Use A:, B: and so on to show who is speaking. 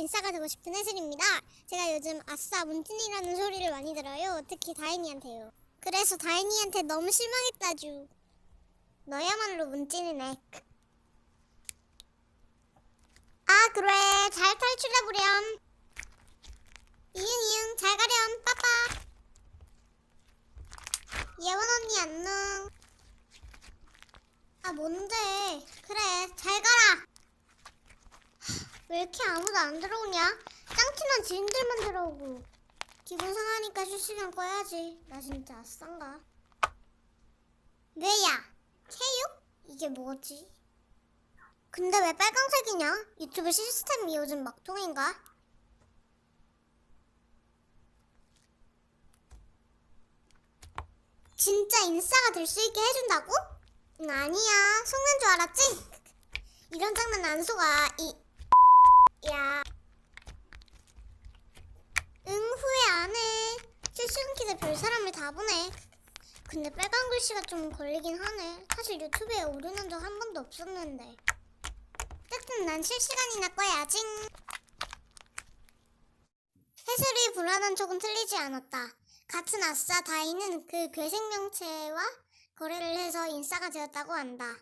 A: 인싸가 되고 싶은 혜슬입니다. 제가 요즘 아싸 문진이라는 소리를 많이 들어요. 특히 다인이한테요. 그래서 다인이한테 너무 실망했다주. 너야말로 문진이네. 아 그래 잘 탈출해보렴. 이응 잘 가렴 빠빠. 예원 언니 안녕. 아 뭔데 그래 잘 가라. 왜 이렇게 아무도 안 들어오냐? 짱친한 지인들만 들어오고. 기분 상하니까 실시간 꺼야지. 나 진짜 아싼가? 왜야? 체육? 이게 뭐지? 근데 왜 빨강색이냐? 유튜브 시스템이 요즘 막통인가? 진짜 인싸가 될 수 있게 해준다고? 응, 아니야. 속는 줄 알았지? 이런 장난 안 속아. 야. 응, 후회 안 해. 실시간 키드 별 사람을 다 보네. 근데 빨간 글씨가 좀 걸리긴 하네. 사실 유튜브에 오르는 적 한 번도 없었는데. 어쨌든 난 실시간이나 꺼야지. 해설이 불안한 척은 틀리지 않았다. 같은 아싸 다이는 그 괴생명체와 거래를 해서 인싸가 되었다고 한다.